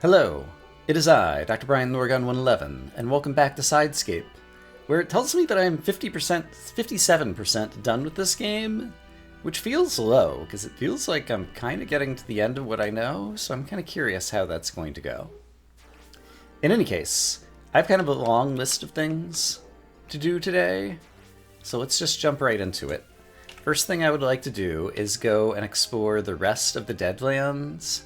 Hello, it is I, Dr. Brian Norgon 111, and welcome back to Side Scape, where it tells me that I'm 57% done with this game, which feels low, because it feels like I'm kind of getting to the end of what I know, so I'm kind of curious how that's going to go. In any case, I have kind of a long list of things to do today, so let's just jump right into it. First thing I would like to do is go and explore the rest of the Deadlands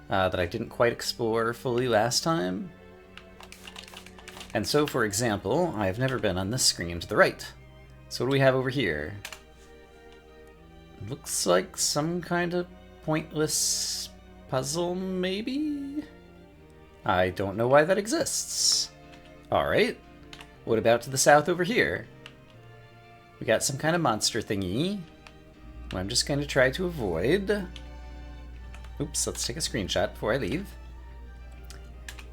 that I didn't quite explore fully last time. And so, for example, I've never been on this screen to the right. So what do we have over here? Looks like some kind of pointless puzzle, maybe? I don't know why that exists. Alright, what about to the south over here? We got some kind of monster thingy, who I'm just going to try to avoid. Oops, let's take a screenshot before I leave.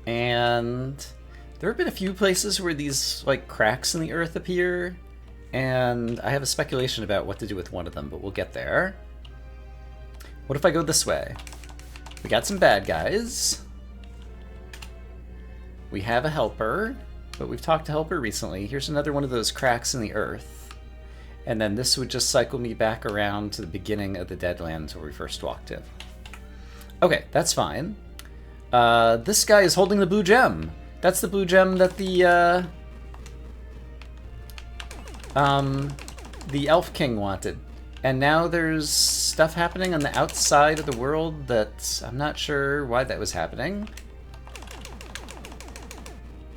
And there have been a few places where these like cracks in the earth appear, and I have a speculation about what to do with one of them, but we'll get there. What if I go this way? We got some bad guys. We have a helper, but we've talked to helper recently. Here's another one of those cracks in the earth. And then this would just cycle me back around to the beginning of the Deadlands where we first walked in. Okay, that's fine. This guy is holding the blue gem. That's the blue gem that the Elf King wanted. And now there's stuff happening on the outside of the world that I'm not sure why that was happening.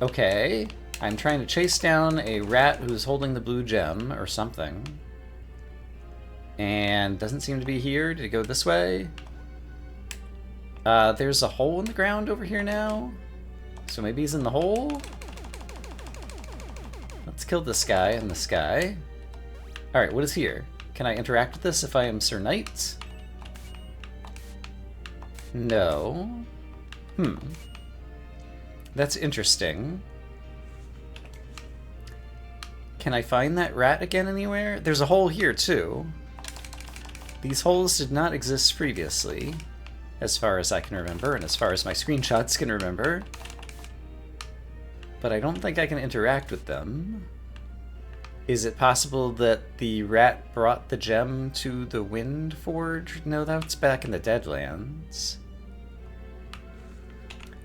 Okay, I'm trying to chase down a rat who's holding the blue gem or something. And doesn't seem to be here. Did it go this way? There's a hole in the ground over here now. So maybe he's in the hole? Let's kill this guy and this guy. Alright, what is here? Can I interact with this if I am Sir Knight? No. That's interesting. Can I find that rat again anywhere? There's a hole here too. These holes did not exist previously, as far as I can remember, and as far as my screenshots can remember. But I don't think I can interact with them. Is it possible that the rat brought the gem to the Wind Forge? No, that's back in the Deadlands.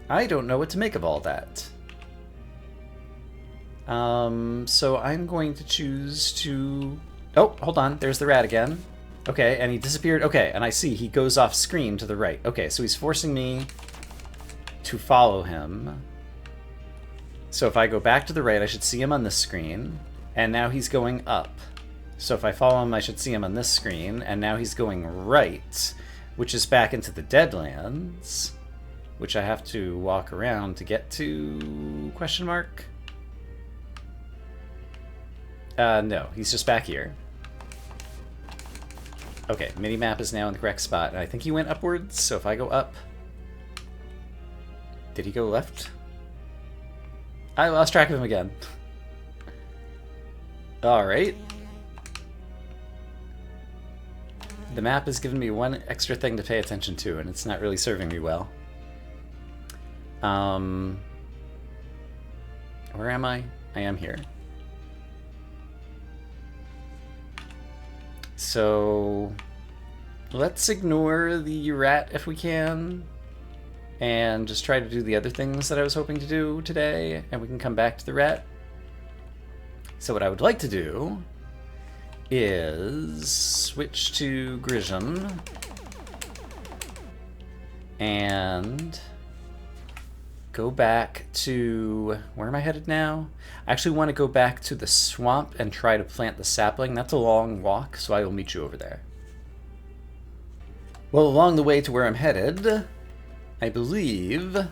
I don't know what to make of all that. So I'm going to choose to... Oh, hold on, there's the rat again. Okay, and he disappeared. Okay, and I see he goes off screen to the right. Okay, so he's forcing me to follow him. So if I go back to the right, I should see him on this screen. And now he's going up. So if I follow him, I should see him on this screen. And now he's going right, which is back into the Deadlands, which I have to walk around to get to... question mark? No, he's just back here. Okay, minimap is now in the correct spot, and I think he went upwards, so if I go up... Did he go left? I lost track of him again. Alright. The map has given me one extra thing to pay attention to, and it's not really serving me well. Where am I? I am here. So let's ignore the rat if we can, and just try to do the other things that I was hoping to do today, and we can come back to the rat. So what I would like to do is switch to Grisham and go back to... where am I headed now? I actually want to go back to the swamp and try to plant the sapling. That's a long walk, so I will meet you over there. Well, along the way to where I'm headed, I believe... is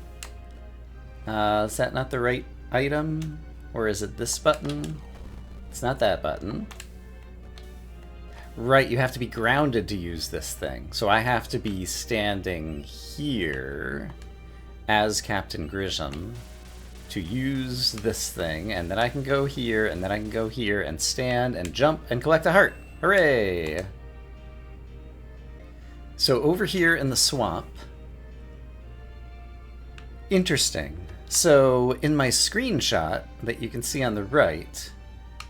that not the right item? Or is it this button? It's not that button. Right, you have to be grounded to use this thing. So I have to be standing here as Captain Grisham to use this thing, and then I can go here, and then I can go here, and stand, and jump, and collect a heart. Hooray! So over here in the swamp, Interesting. So in my screenshot that you can see on the right,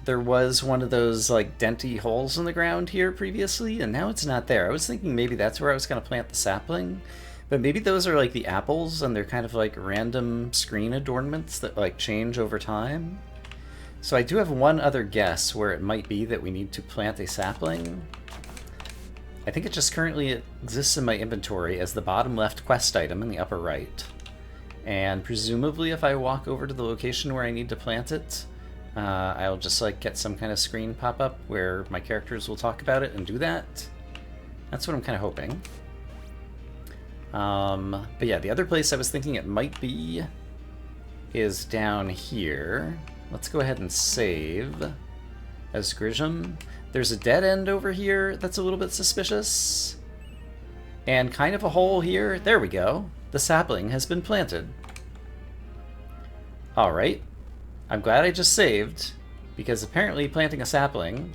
there was one of those like denty holes in the ground here previously, and now it's not there. I was thinking maybe that's where I was going to plant the sapling, but maybe those are like the apples and they're kind of like random screen adornments that like change over time. So I do have one other guess where it might be that we need to plant a sapling. I think it just currently exists in my inventory as the bottom left quest item in the upper right. And presumably if I walk over to the location where I need to plant it, I'll just like get some kind of screen pop up where my characters will talk about it and do that. That's what I'm kind of hoping. But yeah, the other place I was thinking it might be is down here. Let's go ahead and save as Grisham. There's a dead end over here that's a little bit suspicious. And kind of a hole here. There we go. The sapling has been planted. Alright. I'm glad I just saved, because apparently planting a sapling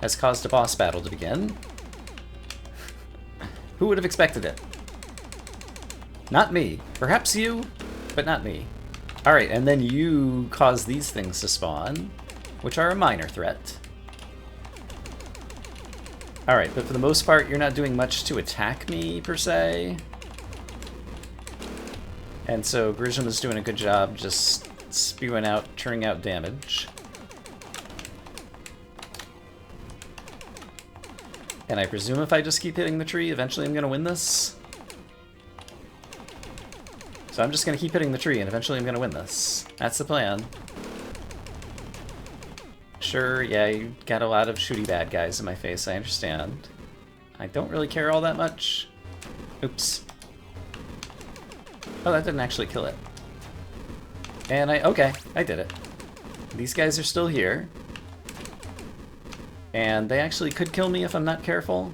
has caused a boss battle to begin. Who would have expected it? Not me. Perhaps you, but not me. Alright, and then you cause these things to spawn, which are a minor threat. Alright, but for the most part, you're not doing much to attack me, per se. And so Grisham is doing a good job just spewing out, churning out damage. And I presume if I just keep hitting the tree, eventually I'm going to win this. So I'm just going to keep hitting the tree, and eventually I'm going to win this. That's the plan. Sure, yeah, you got a lot of shooty bad guys in my face, I understand. I don't really care all that much. Oops. Oh, that didn't actually kill it. And okay, I did it. These guys are still here. And they actually could kill me if I'm not careful.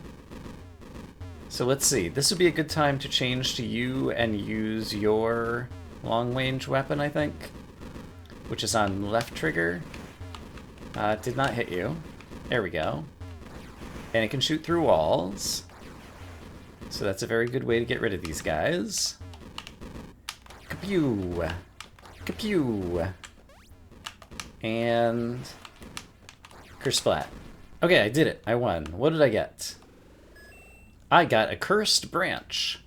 So let's see, this would be a good time to change to you and use your long-range weapon, I think. Which is on left trigger. Did not hit you. There we go. And it can shoot through walls. So that's a very good way to get rid of these guys. Kapew! Kapew! And kersplat. Okay, I did it. I won. What did I get? I got a cursed branch.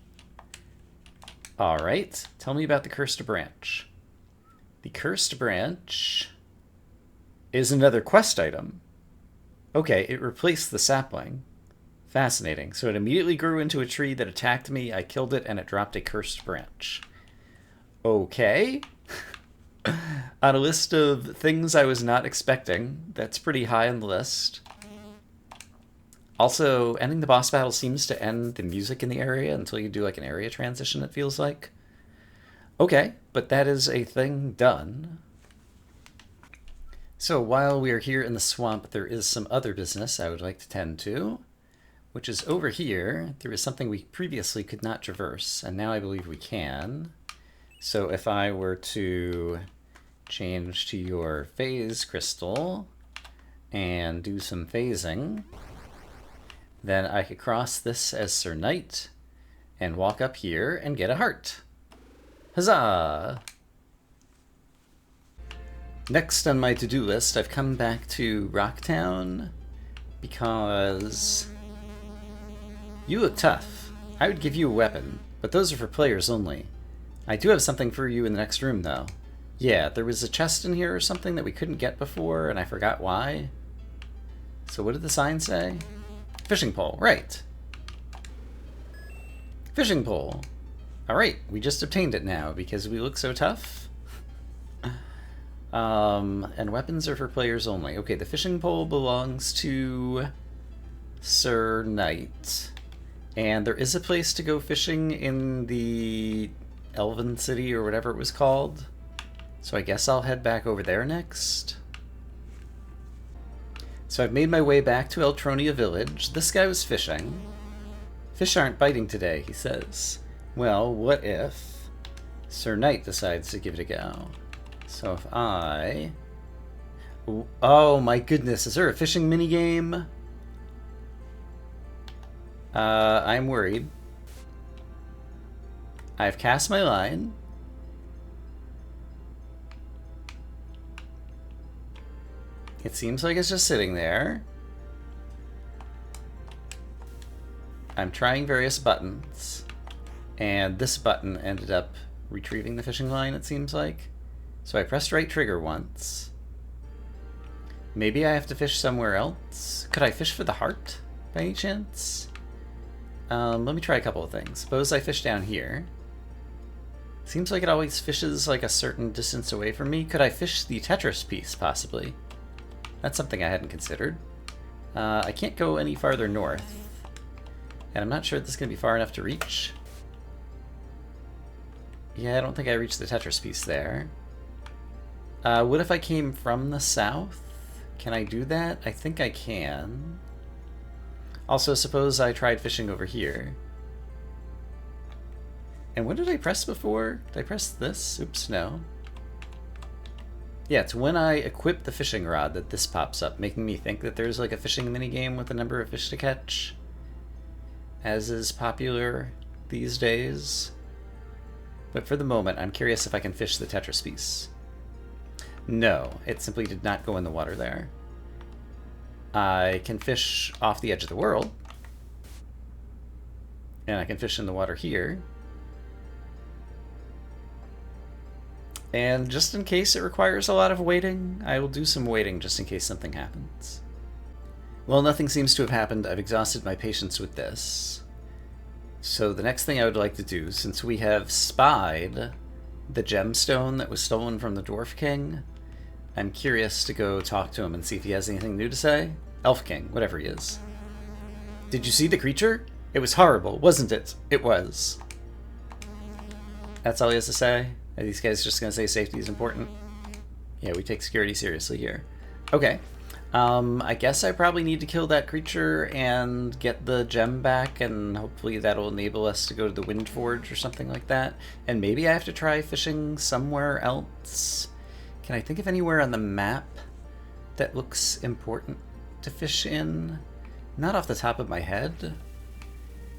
Alright, tell me about the cursed branch. The cursed branch is another quest item. Okay, it replaced the sapling. Fascinating. So it immediately grew into a tree that attacked me, I killed it, and it dropped a cursed branch. Okay. On a list of things I was not expecting, that's pretty high on the list. Also, ending the boss battle seems to end the music in the area until you do like an area transition, it feels like. Okay, but that is a thing done. So while we are here in the swamp, there is some other business I would like to tend to, which is over here. There is something we previously could not traverse, and now I believe we can. So if I were to change to your phase crystal and do some phasing, then I could cross this as Sir Knight and walk up here and get a heart. Huzzah! Next on my to-do list, I've come back to Rocktown because you look tough. I would give you a weapon, but those are for players only. I do have something for you in the next room, though. Yeah, there was a chest in here or something that we couldn't get before, and I forgot why. So what did the sign say? Fishing pole, right. Fishing pole. Alright, we just obtained it now because we look so tough. And weapons are for players only. Okay, the fishing pole belongs to Sir Knight. And there is a place to go fishing in the Elven City or whatever it was called. So I guess I'll head back over there next. So I've made my way back to Eltronia Village. This guy was fishing. Fish aren't biting today, he says. Well, what if Sir Knight decides to give it a go? So if I... Oh my goodness, is there a fishing minigame? I'm worried. I've cast my line. It seems like it's just sitting there. I'm trying various buttons, and this button ended up retrieving the fishing line, it seems like. So I pressed right trigger once. Maybe I have to fish somewhere else? Could I fish for the heart, by any chance? Let me try a couple of things. Suppose I fish down here. Seems like it always fishes like a certain distance away from me. Could I fish the Tetris piece, possibly? That's something I hadn't considered. I can't go any farther north. And I'm not sure this is going to be far enough to reach. Yeah, I don't think I reached the Tetris piece there. What if I came from the south? Can I do that? I think I can. Also, suppose I tried fishing over here. And what did I press before? Did I press this? Oops, no. Yeah, it's when I equip the fishing rod that this pops up, making me think that there's like a fishing minigame with a number of fish to catch, as is popular these days. But for the moment, I'm curious if I can fish the Tetris piece. No, it simply did not go in the water there. I can fish off the edge of the world. And I can fish in the water here. And just in case it requires a lot of waiting, I will do some waiting just in case something happens. Well, nothing seems to have happened. I've exhausted my patience with this. So the next thing I would like to do, since we have spied the gemstone that was stolen from the Dwarf King, I'm curious to go talk to him and see if he has anything new to say. Elf King, whatever he is. Did you see the creature? It was horrible, wasn't it? It was. That's all he has to say? Are these guys just going to say safety is important? Yeah, we take security seriously here. Okay. I guess I probably need to kill that creature and get the gem back, and hopefully that'll enable us to go to the Wind Forge or something like that. And maybe I have to try fishing somewhere else. Can I think of anywhere on the map that looks important to fish in? Not off the top of my head.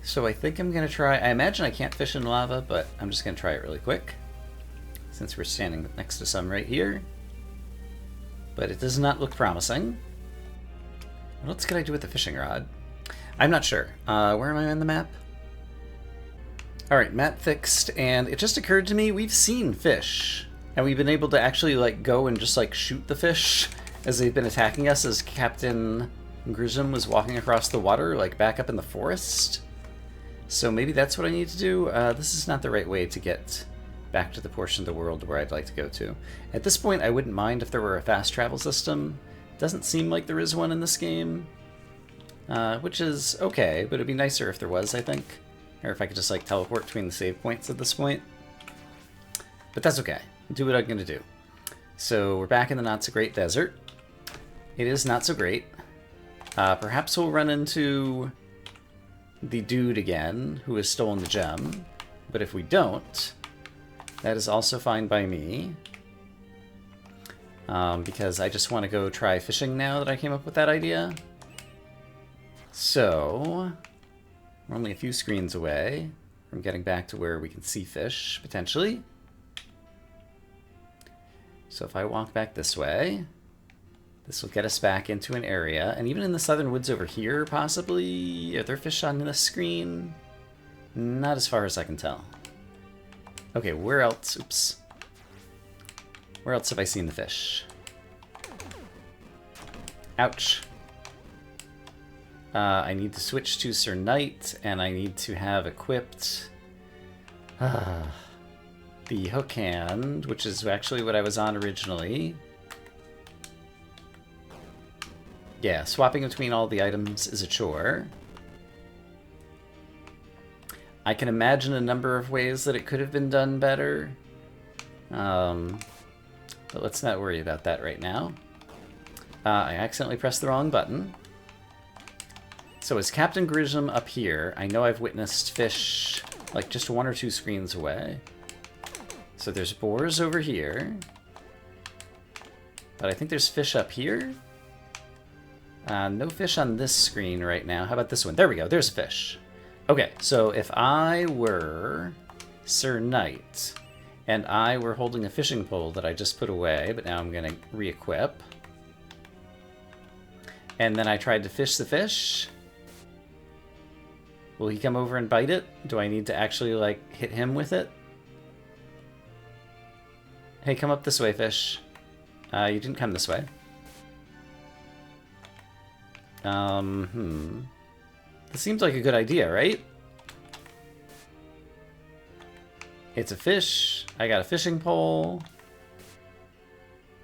So I think I'm going to try... I imagine I can't fish in lava, but I'm just going to try it really quick, since we're standing next to some right here. But it does not look promising. What else could I do with the fishing rod? I'm not sure. Where am I on the map? Alright, map fixed, and it just occurred to me we've seen fish. And we've been able to actually like go and just like shoot the fish as they've been attacking us as Captain Grissom was walking across the water, like back up in the forest. So maybe that's what I need to do. This is not the right way to get back to the portion of the world where I'd like to go to. At this point, I wouldn't mind if there were a fast travel system. Doesn't seem like there is one in this game, which is okay, but it'd be nicer if there was, I think. Or if I could just like teleport between the save points at this point. But that's okay. I'll do what I'm going to do. So we're back in the not-so-great desert. It is not so great. Perhaps we'll run into the dude again, who has stolen the gem. But if we don't, that is also fine by me. Because I just want to go try fishing now that I came up with that idea. So, we're only a few screens away from getting back to where we can see fish, potentially. So if I walk back this way, this will get us back into an area. And even in the southern woods over here, possibly, are there fish on this screen? Not as far as I can tell. Okay, where else? Oops. Where else have I seen the fish? Ouch. I need to switch to Sir Knight, and I need to have equipped the hook hand, which is actually what I was on originally. Yeah, swapping between all the items is a chore. I can imagine a number of ways that it could have been done better. But let's not worry about that right now. I accidentally pressed the wrong button. So is Captain Grissom up here? I know I've witnessed fish like just 1 or 2 screens away. So there's boars over here. But I think there's fish up here. No fish on this screen right now. How about this one? There we go. There's a fish. Okay, so if I were Sir Knight, and I were holding a fishing pole that I just put away, but now I'm going to re-equip. and then I tried to fish the fish. Will he come over and bite it? Do I need to actually, like, hit him with it? Hey, come up this way, fish. You didn't come this way. This seems like a good idea, right? It's a fish. I got a fishing pole.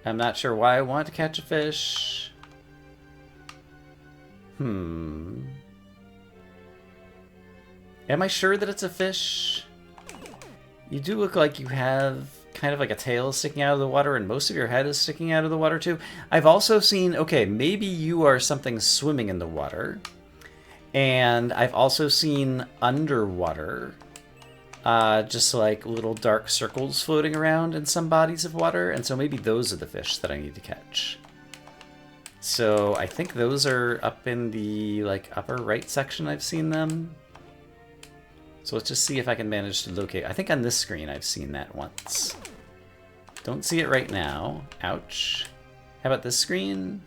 I'm not sure why I want to catch a fish. Am I sure that it's a fish? You do look like you have kind of like a tail sticking out of the water, and most of your head is sticking out of the water too. I've also seen, okay, maybe you are something swimming in the water. And I've also seen underwater, just like little dark circles floating around in some bodies of water. And so maybe those are the fish that I need to catch. So I think those are up in the like upper right section. I've seen them. So let's just see if I can manage to locate. I think on this screen I've seen that once. Don't see it right now. Ouch. How about this screen?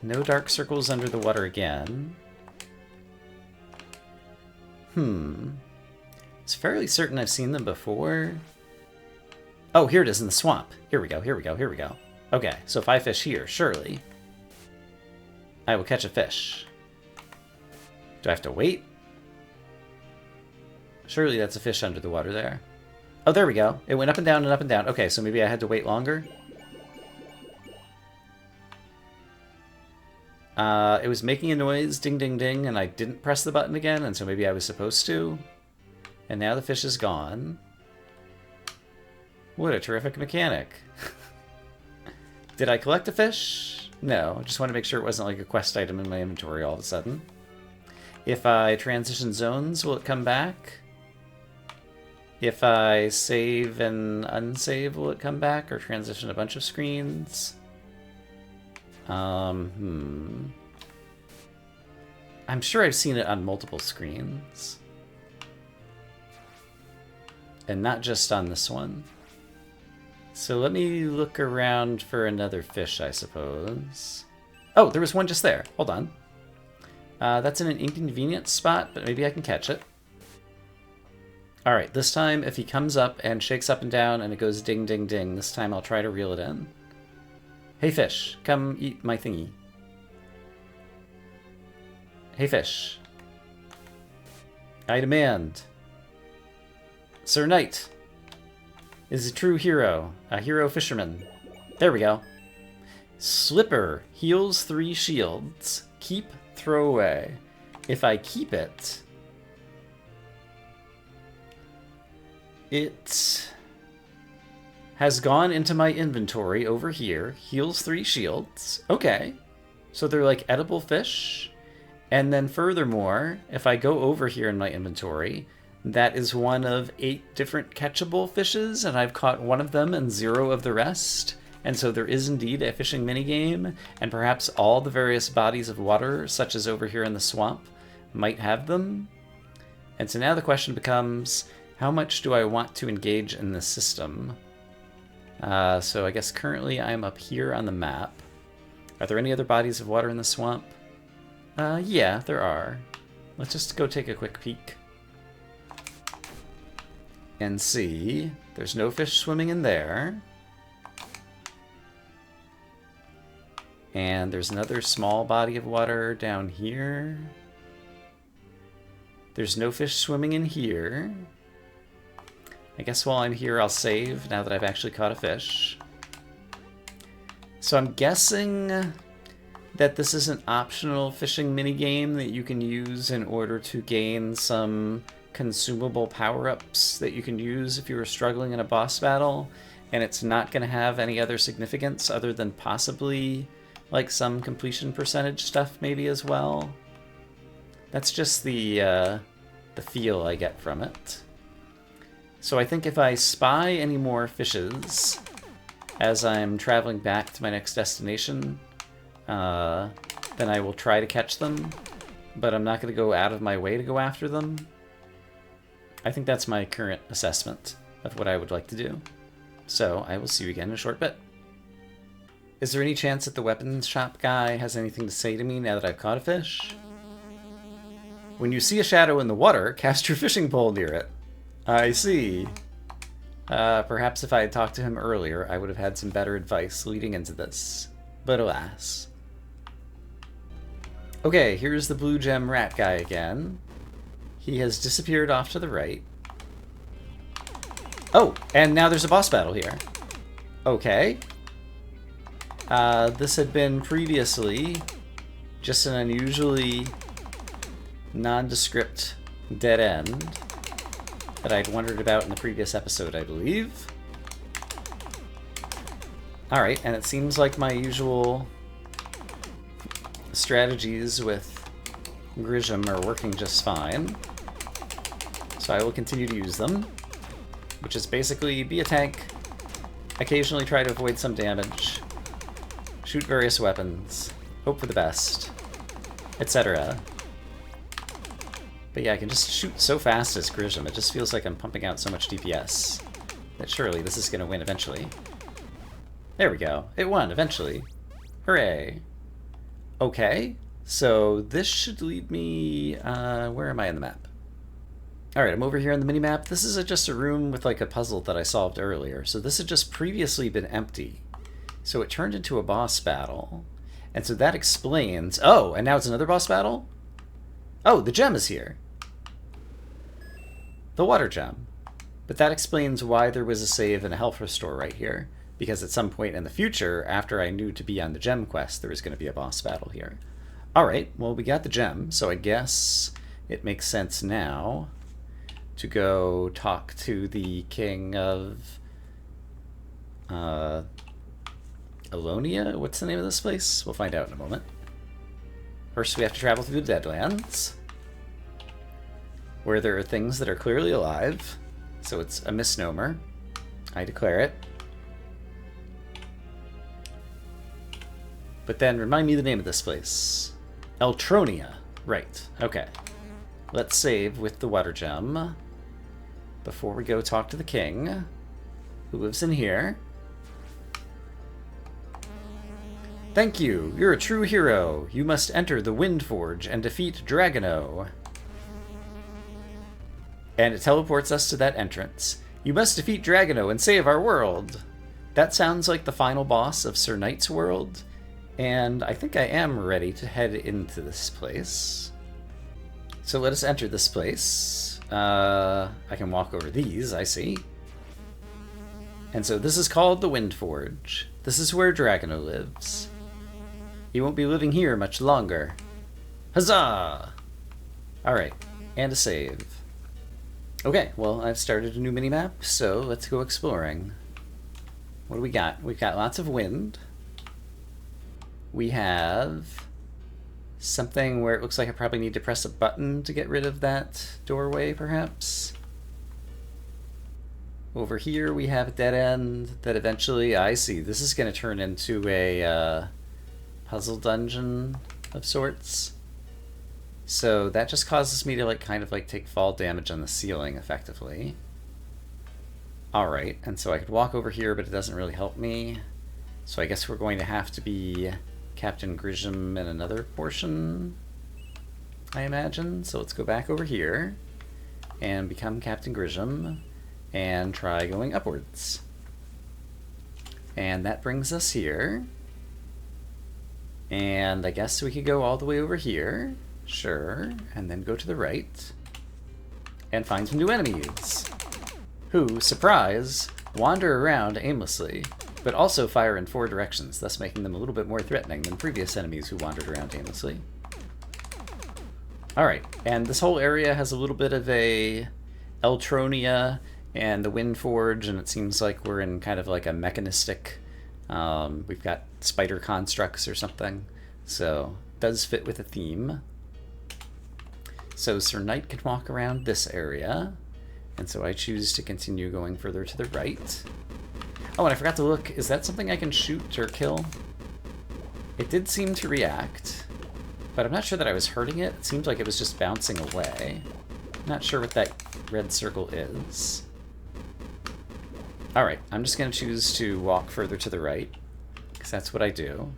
No dark circles under the water again. It's fairly certain I've seen them before. Oh, here it is in the swamp. Here we go, here we go, here we go. Okay, so if I fish here, surely I will catch a fish. Do I have to wait? Surely that's a fish under the water there. Oh, there we go. It went up and down and up and down. Okay, so maybe I had to wait longer. It was making a noise, ding, ding, ding, and I didn't press the button again, and so maybe I was supposed to. And now the fish is gone. What a terrific mechanic. Did I collect a fish? No, I just want to make sure it wasn't like a quest item in my inventory all of a sudden. If I transition zones, will it come back? If I save and unsave, will it come back? Or transition a bunch of screens? I'm sure I've seen it on multiple screens. And not just on this one. So let me look around for another fish, I suppose. Oh, there was one just there. Hold on. That's in an inconvenient spot, but maybe I can catch it. Alright, this time if he comes up and shakes up and down and it goes ding, ding, ding, this time I'll try to reel it in. Hey fish, come eat my thingy. Hey fish. I demand. Sir Knight is a true hero, a hero fisherman. There we go. Slipper heals 3 shields. Keep, throw away. If I keep it, it has gone into my inventory over here. Heals 3 shields. Okay. So they're like edible fish. And then furthermore, if I go over here in my inventory, that is one of 8 different catchable fishes, and I've caught 1 of them and 0 of the rest. And so there is indeed a fishing minigame, and perhaps all the various bodies of water, such as over here in the swamp, might have them. And so now the question becomes, how much do I want to engage in this system? So I guess currently I'm up here on the map. Are there any other bodies of water in the swamp? Yeah, there are. Let's just go take a quick peek. And see. There's no fish swimming in there. And there's another small body of water down here. There's no fish swimming in here. I guess while I'm here I'll save now that I've actually caught a fish. So I'm guessing that this is an optional fishing minigame that you can use in order to gain some consumable power-ups that you can use if you were struggling in a boss battle, and it's not going to have any other significance other than possibly like some completion percentage stuff maybe as well. That's just the feel I get from it. So I think if I spy any more fishes as I'm traveling back to my next destination, then I will try to catch them, but I'm not going to go out of my way to go after them. I think that's my current assessment of what I would like to do. So I will see you again in a short bit. Is there any chance that the weapons shop guy has anything to say to me now that I've caught a fish? When you see a shadow in the water, cast your fishing pole near it. I see. Perhaps if I had talked to him earlier, I would have had some better advice leading into this. But alas. Okay, here's the blue gem rat guy again. He has disappeared off to the right. Oh, and now there's a boss battle here. Okay. This had been previously just an unusually nondescript dead end that I'd wondered about in the previous episode, I believe. Alright, and it seems like my usual strategies with Grisham are working just fine. So I will continue to use them, which is basically be a tank, occasionally try to avoid some damage, shoot various weapons, hope for the best, etc. But yeah, I can just shoot so fast as Grisham. It just feels like I'm pumping out so much DPS that surely this is going to win eventually. There we go. It won eventually. Hooray. Okay, so this should lead me... where am I in the map? Alright, I'm over here on the minimap. This is just a room with like a puzzle that I solved earlier. So this had just previously been empty. So it turned into a boss battle. And so that explains... Oh, and now it's another boss battle? Oh, the gem is here. The water gem. But that explains why there was a save and a health restore right here. Because at some point in the future, after I knew to be on the gem quest, there was going to be a boss battle here. Alright, well we got the gem, so I guess it makes sense now to go talk to the king of... Alonia? What's the name of this place? We'll find out in a moment. First we have to travel through the Deadlands, where there are things that are clearly alive, so it's a misnomer. I declare it. But then remind me the name of this place. Eltronia. Right, okay. Let's save with the water gem before we go talk to the king, who lives in here. Thank you. You're a true hero. You must enter the Windforge and defeat Dragano. And it teleports us to that entrance. You must defeat Dragano and save our world. That sounds like the final boss of Sir Knight's world, and I think I am ready to head into this place. So let us enter this place. I can walk over these, I see. And so this is called the Windforge. This is where Dragano lives. He won't be living here much longer. Huzzah! Alright, and a save. Okay, well, I've started a new minimap, so let's go exploring. What do we got? We've got lots of wind. We have something where it looks like I probably need to press a button to get rid of that doorway, perhaps. Over here we have a dead end that eventually, I see, this is going to turn into a puzzle dungeon of sorts. So that just causes me to kind of take fall damage on the ceiling, effectively. Alright, and so I could walk over here, but it doesn't really help me. So I guess we're going to have to be Captain Grisham in another portion, I imagine. So let's go back over here and become Captain Grisham and try going upwards. And that brings us here. And I guess we could go all the way over here. Sure. And then go to the right and find some new enemies who, surprise, wander around aimlessly, but also fire in 4 directions, thus making them a little bit more threatening than previous enemies who wandered around aimlessly. Alright, and this whole area has a little bit of a Eltronia and the Windforge, and it seems like we're in kind of like a mechanistic... we've got spider constructs or something, so it does fit with the theme. So Sir Knight can walk around this area, and so I choose to continue going further to the right. Oh, and I forgot to look, is that something I can shoot or kill? It did seem to react, but I'm not sure that I was hurting it. It seemed like it was just bouncing away. Not sure what that red circle is. Alright, I'm just going to choose to walk further to the right, because that's what I do.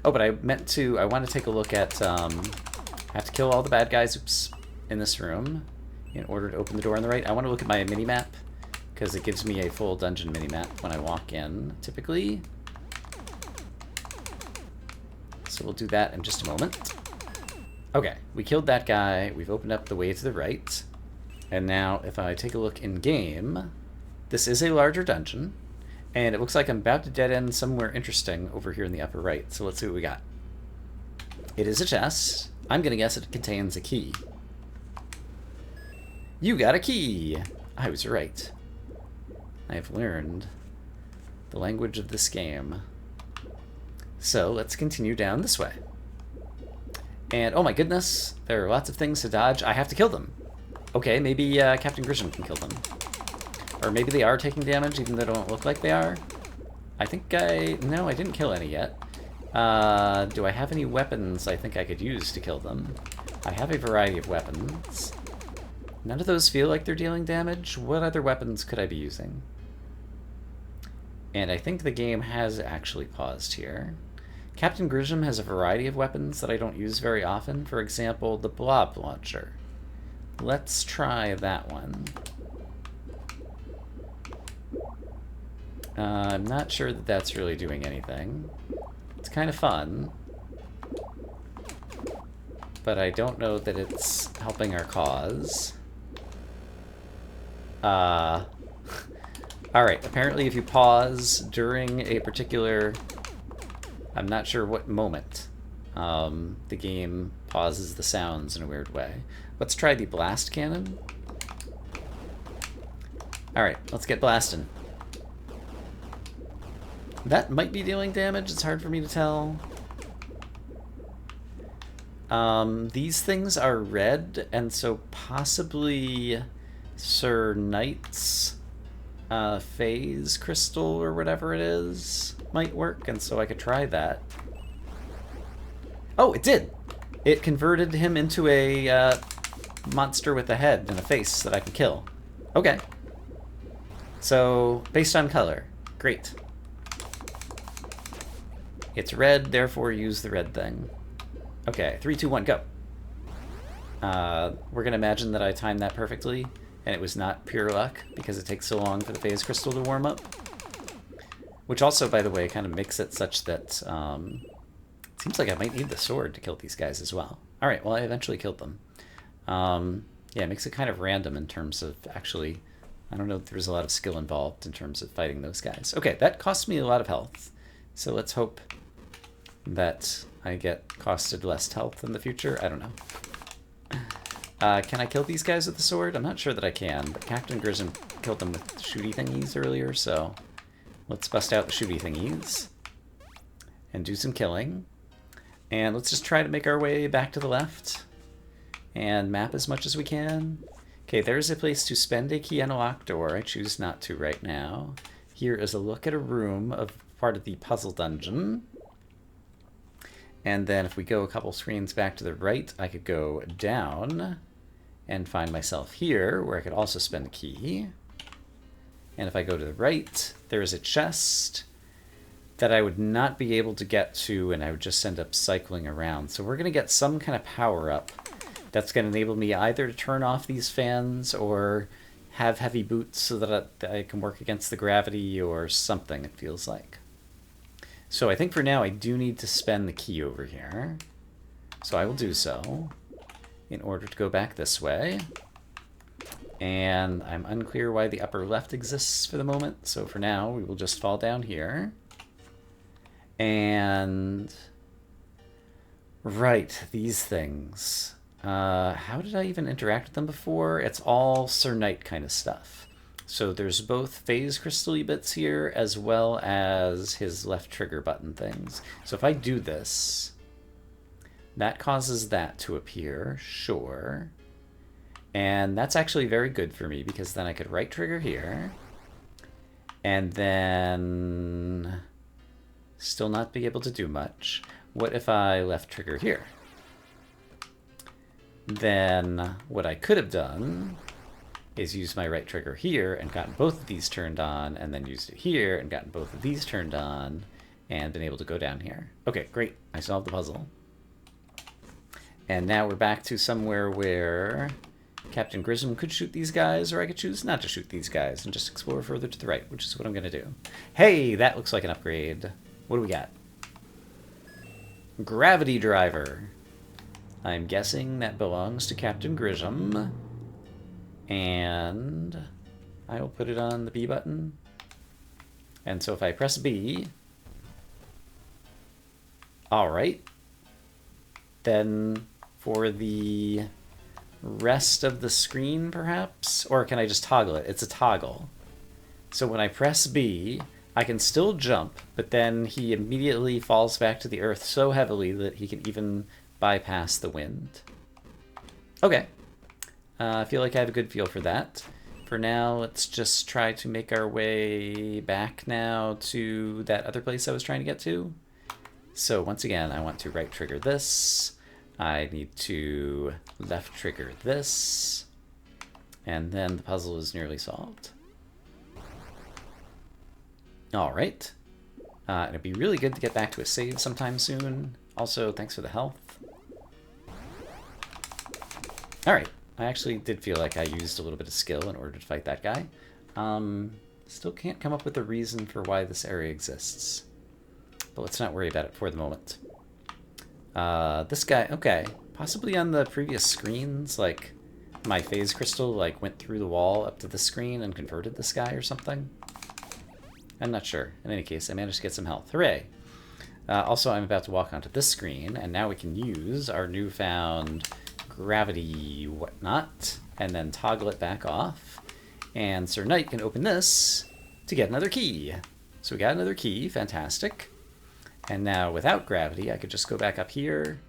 Oh, but I want to take a look at, I have to kill all the bad guys, oops, in this room in order to open the door on the right. I want to look at my mini-map, because it gives me a full dungeon mini-map when I walk in, typically. So we'll do that in just a moment. Okay, we killed that guy, we've opened up the way to the right, and now if I take a look in-game, this is a larger dungeon, and it looks like I'm about to dead end somewhere interesting over here in the upper right, so let's see what we got. It is a chest. I'm gonna guess it contains a key. You got a key! I was right. I have learned the language of this game. So let's continue down this way. And oh my goodness, there are lots of things to dodge. I have to kill them. Okay, maybe Captain Grisham can kill them. Or maybe they are taking damage, even though they don't look like they are. I think no, I didn't kill any yet. Do I have any weapons I think I could use to kill them? I have a variety of weapons. None of those feel like they're dealing damage. What other weapons could I be using? And I think the game has actually paused here. Captain Grisham has a variety of weapons that I don't use very often. For example, the blob launcher. Let's try that one. I'm not sure that that's really doing anything. It's kind of fun. But I don't know that it's helping our cause. Alright, apparently if you pause during a particular... I'm not sure what moment, the game pauses the sounds in a weird way. Let's try the blast cannon. Alright, let's get blasting. That might be dealing damage, it's hard for me to tell. These things are red, and so possibly Sir Knight's phase crystal or whatever it is might work, and so I could try that. Oh, it did! It converted him into a monster with a head and a face that I can kill. Okay. So, based on color. Great. It's red, therefore use the red thing. Okay, 3, 2, 1, go. We're gonna imagine that I timed that perfectly, and it was not pure luck, because it takes so long for the phase crystal to warm up. Which also, by the way, kind of makes it such that, it seems like I might need the sword to kill these guys as well. Alright, well I eventually killed them. Yeah, it makes it kind of random in terms of actually, I don't know if there's a lot of skill involved in terms of fighting those guys. Okay, that cost me a lot of health, so let's hope that I get costed less health in the future. I don't know. Can I kill these guys with the sword? I'm not sure that I can, but Captain Grisham killed them with shooty thingies earlier, so let's bust out the shooty thingies and do some killing. And let's just try to make our way back to the left and map as much as we can. Okay, there's a place to spend a key on a locked door. I choose not to right now. Here is a look at a room of part of the puzzle dungeon. And then if we go a couple screens back to the right, I could go down and find myself here, where I could also spend a key. And if I go to the right, there is a chest that I would not be able to get to, and I would just end up cycling around. So we're going to get some kind of power-up that's going to enable me either to turn off these fans or have heavy boots so that I can work against the gravity or something, it feels like. So I think for now I do need to spend the key over here. So I will do so in order to go back this way. And I'm unclear why the upper left exists for the moment. So for now we will just fall down here. And... right, these things. How did I even interact with them before? It's all Sir Knight kind of stuff. So there's both phase crystal bits here, as well as his left trigger button things. So if I do this, that causes that to appear, sure. And that's actually very good for me, because then I could right trigger here, and then still not be able to do much. What if I left trigger here? Then what I could have done is use my right trigger here and gotten both of these turned on, and then used it here and gotten both of these turned on, and been able to go down here. Okay, great. I solved the puzzle. And now we're back to somewhere where Captain Grissom could shoot these guys, or I could choose not to shoot these guys and just explore further to the right, which is what I'm going to do. Hey, that looks like an upgrade. What do we got? Gravity driver. I'm guessing that belongs to Captain Grissom. And I will put it on the B button. And so if I press B... Alright. Then for the rest of the screen, perhaps? Or can I just toggle it? It's a toggle. So when I press B, I can still jump, but then he immediately falls back to the earth so heavily that he can even bypass the wind. Okay. I feel like I have a good feel for that. For now, let's just try to make our way back now to that other place I was trying to get to. So once again, I want to right trigger this. I need to left trigger this. And then the puzzle is nearly solved. Alright. It'd be really good to get back to a save sometime soon. Also, thanks for the health. Alright. I actually did feel like I used a little bit of skill in order to fight that guy. Still can't come up with a reason for why this area exists. But let's not worry about it for the moment. This guy, okay. Possibly on the previous screens, like, my phase crystal, like, went through the wall up to the screen and converted this guy or something. I'm not sure. In any case, I managed to get some health. Hooray! Also, I'm about to walk onto this screen, and now we can use our newfound gravity whatnot, and then toggle it back off. And Sir Knight can open this to get another key. So we got another key, fantastic. And now without gravity, I could just go back up here.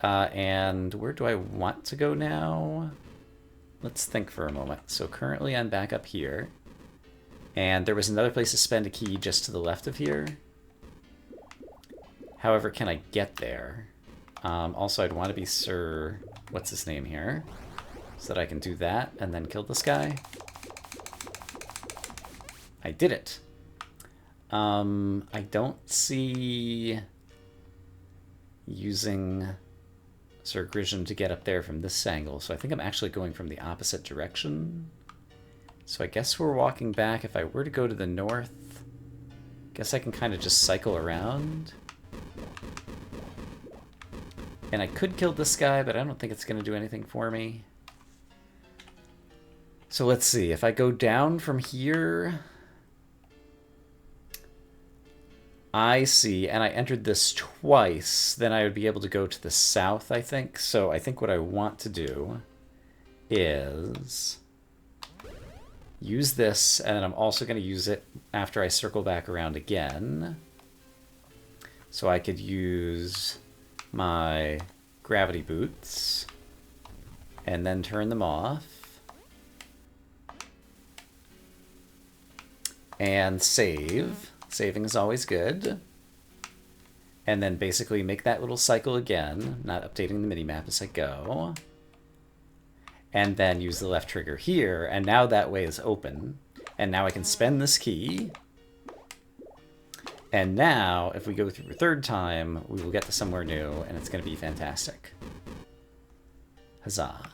And where do I want to go now? Let's think for a moment. So currently I'm back up here. And there was another place to spend a key just to the left of here. However, can I get there? Also, I'd want to be Sir... What's his name here? So that I can do that and then kill this guy. I did it. I don't see using Sir Grissom to get up there from this angle, so I think I'm actually going from the opposite direction. So I guess we're walking back. If I were to go to the north, guess I can kind of just cycle around. And I could kill this guy, but I don't think it's going to do anything for me. So let's see. If I go down from here... I see, and I entered this twice, then I would be able to go to the south, I think. So I think what I want to do is use this, and I'm also going to use it after I circle back around again. So I could use my gravity boots and then turn them off and save. Saving is always good. And then basically make that little cycle again, not updating the minimap as I go. And then use the left trigger here, and now that way is open. And now I can spend this key. And now, if we go through a third time, we will get to somewhere new, and it's going to be fantastic. Huzzah.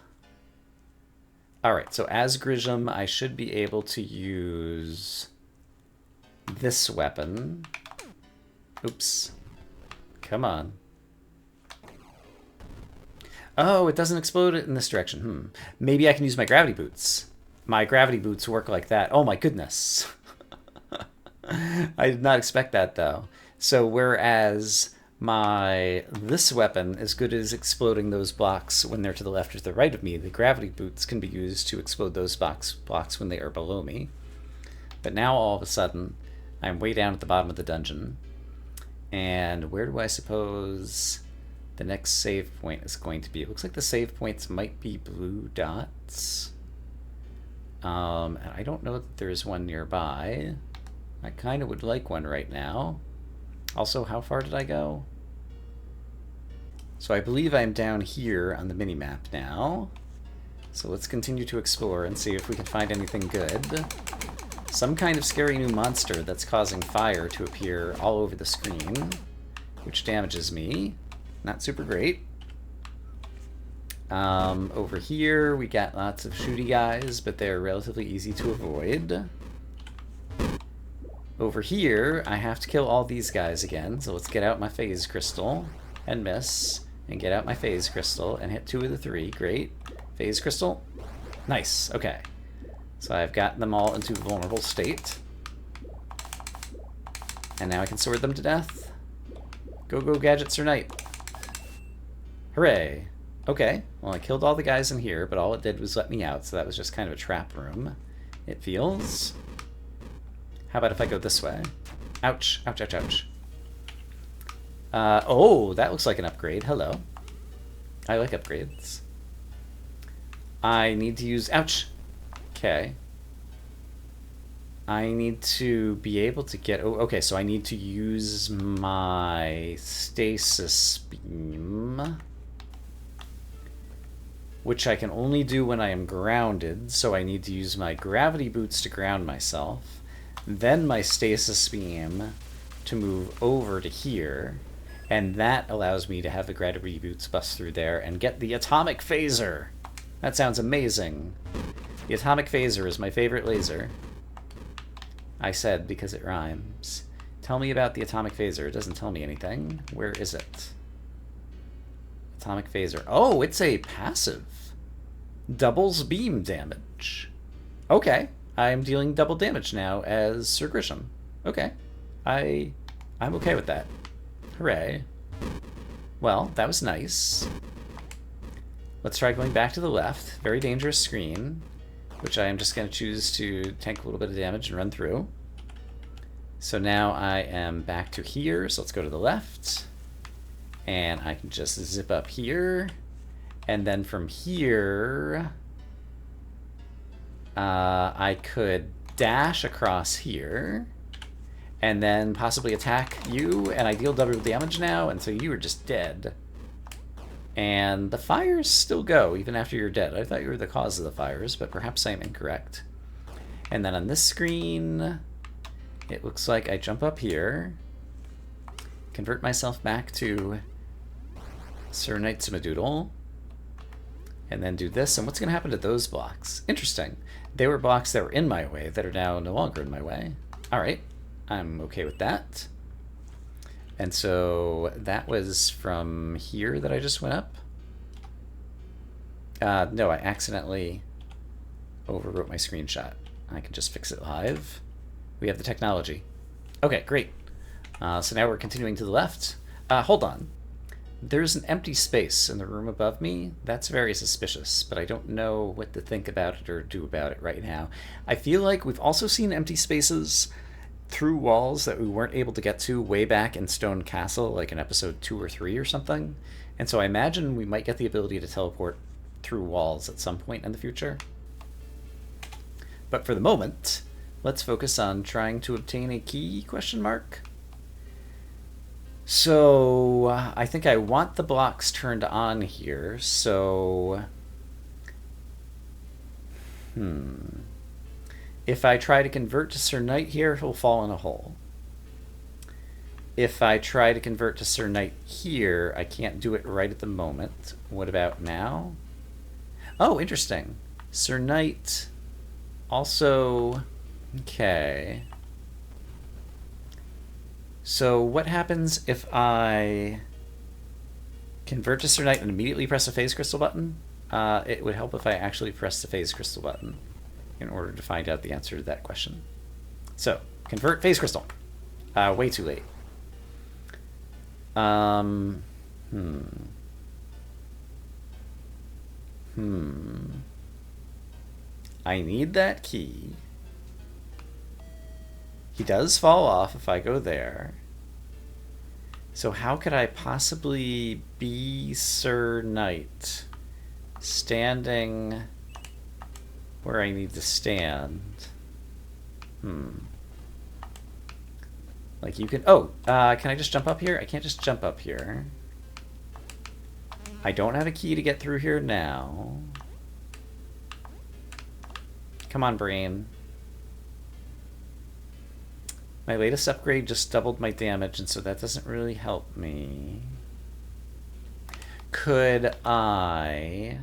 Alright, so as Grissom, I should be able to use this weapon. Oops. Come on. Oh, it doesn't explode in this direction. Maybe I can use my gravity boots. My gravity boots work like that. Oh my goodness. I did not expect that, though. So whereas this weapon is good as exploding those blocks when they're to the left or to the right of me, the gravity boots can be used to explode those blocks when they are below me. But now all of a sudden, I'm way down at the bottom of the dungeon. And where do I suppose the next save point is going to be? It looks like the save points might be blue dots. And I don't know that there's one nearby. I kind of would like one right now. Also, how far did I go? So I believe I'm down here on the minimap now. So let's continue to explore and see if we can find anything good. some kind of scary new monster that's causing fire to appear all over the screen, which damages me. Not super great. Over here, we got lots of shooty guys, but they're relatively easy to avoid. Over here, I have to kill all these guys again, so let's get out my phase crystal and miss, and get out my phase crystal and hit 2 of the 3. Great. Phase crystal. Nice. Okay. So I've gotten them all into a vulnerable state. And now I can sword them to death. Go, go, Gadget Sir Knight. Hooray. Okay, well I killed all the guys in here, but all it did was let me out, so that was just kind of a trap room, it feels. How about if I go this way? Ouch, ouch, ouch, ouch. Oh, that looks like an upgrade. Hello. I like upgrades. I need to use... Ouch! Okay. I need to be able to get... Oh, okay, so I need to use my stasis beam, which I can only do when I am grounded, so I need to use my gravity boots to ground myself, then my stasis beam to move over to here, and that allows me to have the gravity boots bust through there and get the atomic phaser. That sounds amazing. The atomic phaser is my favorite laser. I said because it rhymes. Tell me about the atomic phaser. It doesn't tell me anything. Where is it? Atomic phaser. Oh, it's a passive. Doubles beam damage. Okay. I'm dealing double damage now as Sir Grisham. Okay. I'm okay with that. Hooray. Well, that was nice. Let's try going back to the left. Very dangerous screen, which I am just going to choose to tank a little bit of damage and run through. So now I am back to here, so let's go to the left. And I can just zip up here. And then from here, I could dash across here. And then possibly attack you, and I deal double damage now, and so you are just dead. And the fires still go, even after you're dead. I thought you were the cause of the fires, but perhaps I'm incorrect. And then on this screen, it looks like I jump up here, convert myself back to Sir Knightsmadoodle, and then do this. And what's going to happen to those blocks? Interesting. They were blocks that were in my way that are now no longer in my way. All right. I'm okay with that. And so that was from here that I just went up. No, I accidentally overwrote my screenshot. I can just fix it live. We have the technology. Okay, great. So now we're continuing to the left. Hold on. There's an empty space in the room above me. That's very suspicious, but I don't know what to think about it or do about it right now. I feel like we've also seen empty spaces through walls that we weren't able to get to way back in Stone Castle, like in episode 2 or 3 or something. And so I imagine we might get the ability to teleport through walls at some point in the future. But for the moment, let's focus on trying to obtain a key, question mark. So I think I want the blocks turned on here, so... If I try to convert to Sir Knight here, he'll fall in a hole. If I try to convert to Sir Knight here, I can't do it right at the moment. What about now? Oh, interesting. Sir Knight also... Okay. So what happens if I convert to Sir Knight and immediately press the phase crystal button? It would help if I actually press the phase crystal button in order to find out the answer to that question. So, convert phase crystal. Way too late. I need that key. He does fall off if I go there. So how could I possibly be Sir Knight standing where I need to stand? Like you can... Oh, can I just jump up here? I can't just jump up here. I don't have a key to get through here now. Come on, brain. My latest upgrade just doubled my damage, and so that doesn't really help me. Could I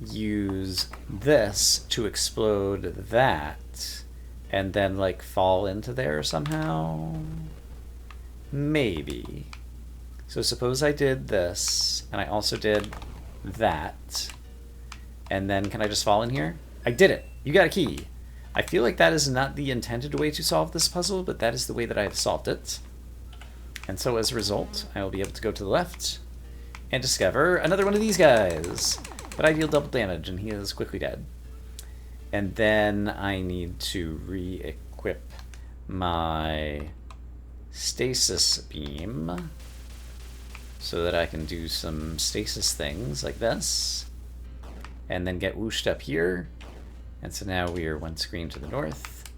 use this to explode that and then like fall into there somehow? Maybe. So suppose I did this and I also did that, and then can I just fall in here? I did it. You got a key. I feel like that is not the intended way to solve this puzzle, but that is the way that I have solved it. And so as a result, I will be able to go to the left and discover another one of these guys. But I deal double damage, and he is quickly dead. And then I need to re-equip my stasis beam so that I can do some stasis things like this. And then get whooshed up here. And so now we are one screen to the north.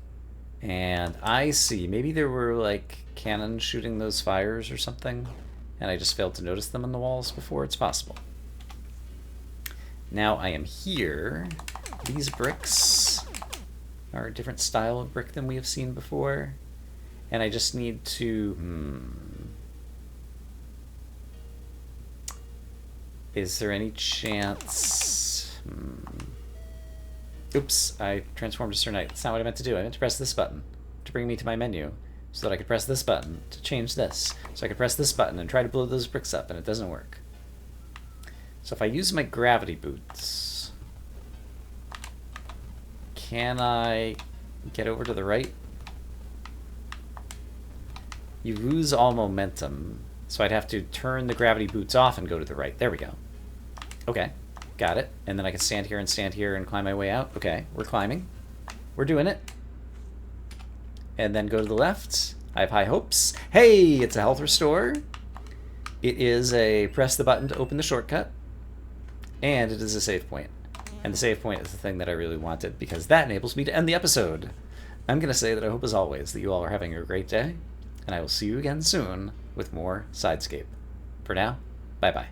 And I see, maybe there were like cannons shooting those fires or something, and I just failed to notice them on the walls before. It's possible. Now I am here. These bricks are a different style of brick than we have seen before. And I just need to... Is there any chance... Oops, I transformed to Sir Knight. That's not what I meant to do. I meant to press this button to bring me to my menu so that I could press this button to change this. So I could press this button and try to blow those bricks up, and it doesn't work. So if I use my gravity boots, can I get over to the right? You lose all momentum, so I'd have to turn the gravity boots off and go to the right. There we go. Okay. Got it. And then I can stand here and climb my way out. Okay, we're climbing. We're doing it. And then go to the left. I have high hopes. Hey, it's a health restore. It is a press the button to open the shortcut. And it is a save point. And the save point is the thing that I really wanted, because that enables me to end the episode. I'm going to say that I hope, as always, that you all are having a great day. And I will see you again soon with more Side Scape. For now, bye-bye.